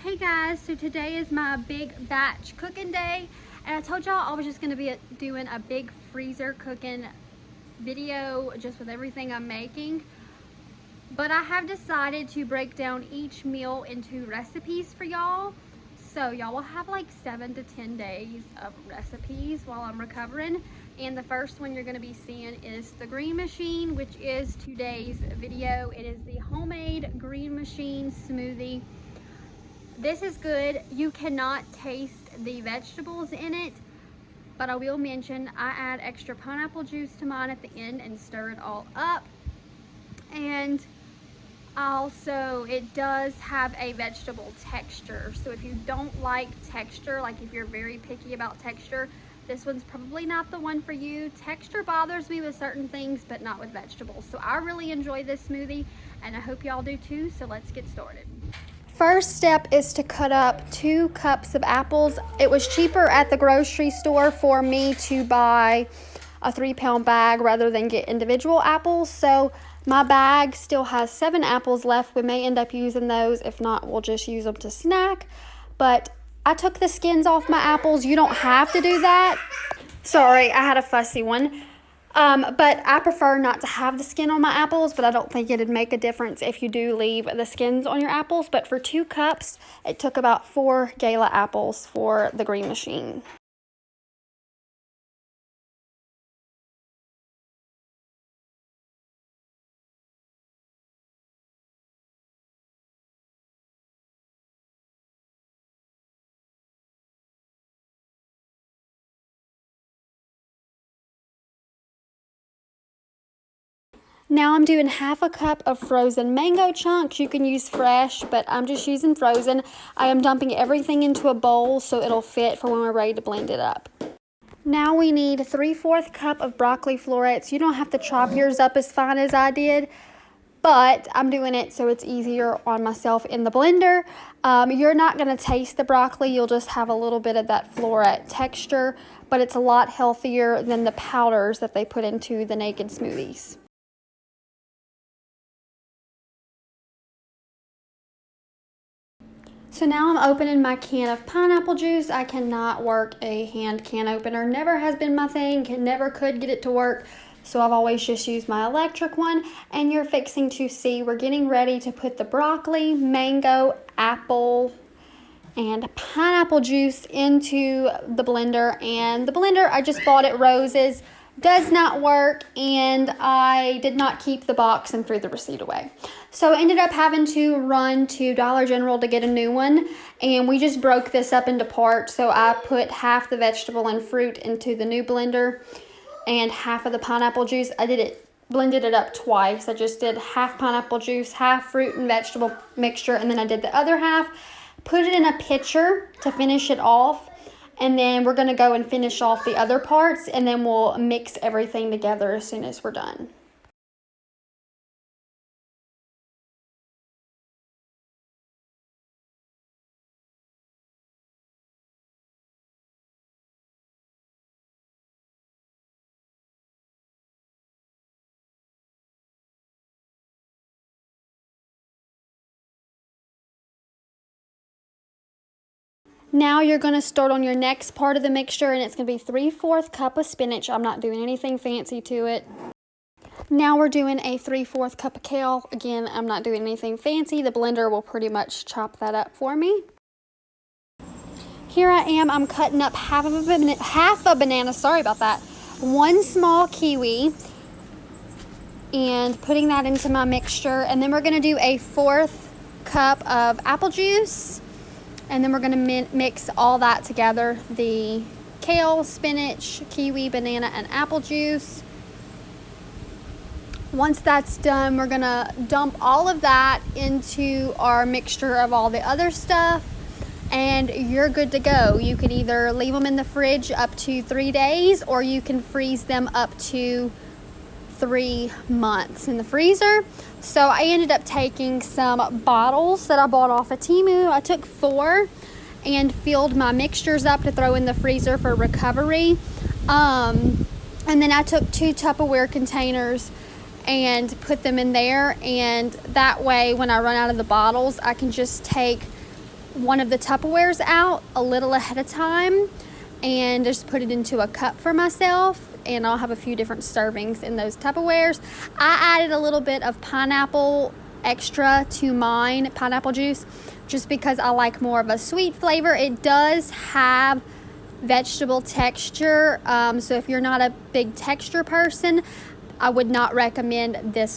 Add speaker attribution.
Speaker 1: Hey guys, so today is my big batch cooking day, and I told y'all I was just going to be doing a big freezer cooking video just with everything I'm making, but I have decided to break down each meal into recipes for y'all, so y'all will have like 7 to 10 days of recipes while I'm recovering. And the first one you're going to be seeing is the green machine, which is today's video. It is the Homeade green machine smoothie. This is good. You cannot taste the vegetables in it, but I will mention I add extra pineapple juice to mine at the end and stir it all up. And also it does have a vegetable texture, so if you don't like texture, like if you're very picky about texture, this one's probably not the one for you. Texture bothers me with certain things, but not with vegetables. So I really enjoy this smoothie, and I hope y'all do too. So let's get started. First step is to cut up 2 cups of apples. It was cheaper at the grocery store for me to buy a 3-pound bag rather than get individual apples. So my bag still has 7 apples left. We may end up using those. If not, we'll just use them to snack. But I took the skins off my apples. You don't have to do that. Sorry, I had a fussy one. But I prefer not to have the skin on my apples, but I don't think it'd make a difference if you do leave the skins on your apples. But for 2 cups, it took about 4 gala apples for the green machine. Now I'm doing half a cup of frozen mango chunks. You can use fresh, but I'm just using frozen. I am dumping everything into a bowl so it'll fit for when we're ready to blend it up. Now we need 3/4 cup of broccoli florets. You don't have to chop yours up as fine as I did, but I'm doing it so it's easier on myself in the blender. You're not going to taste the broccoli. You'll just have a little bit of that floret texture, but it's a lot healthier than the powders that they put into the naked smoothies. So now I'm opening my can of pineapple juice. I cannot work a hand can opener. Never has been my thing. Never could get it to work. So I've always just used my electric one. And you're fixing to see, we're getting ready to put the broccoli, mango, apple, and pineapple juice into the blender. And the blender, I just bought at Rose's. Does not work, and I did not keep the box and threw the receipt away. So I ended up having to run to Dollar General to get a new one, and we just broke this up into parts. So I put half the vegetable and fruit into the new blender and half of the pineapple juice. Blended it up twice. I just did half pineapple juice, half fruit and vegetable mixture, and then I did the other half. Put it in a pitcher to finish it off. And then we're going to go and finish off the other parts, and then we'll mix everything together as soon as we're done. Now you're going to start on your next part of the mixture, and it's going to be 3/4 cup of spinach. I'm not doing anything fancy to it. Now we're doing a 3/4 cup of kale. Again, I'm not doing anything fancy. The blender will pretty much chop that up for me. Here I am. I'm cutting up half a banana. Sorry about that. 1 small kiwi, and putting that into my mixture. And then we're going to do a 1/4 cup of apple juice. And then we're going to mix all that together, the kale, spinach, kiwi, banana, and apple juice. Once that's done, we're going to dump all of that into our mixture of all the other stuff, and you're good to go. You can either leave them in the fridge up to 3 days, or you can freeze them up to 3 months in the freezer. So I ended up taking some bottles that I bought off of Temu. I took 4 and filled my mixtures up to throw in the freezer for recovery. And then I took 2 Tupperware containers and put them in there, and that way when I run out of the bottles, I can just take one of the Tupperwares out a little ahead of time and just put it into a cup for myself, and I'll have a few different servings in those Tupperwares. I added a little bit of pineapple extra to mine, pineapple juice, just because I like more of a sweet flavor. It does have vegetable texture, so if you're not a big texture person, I would not recommend this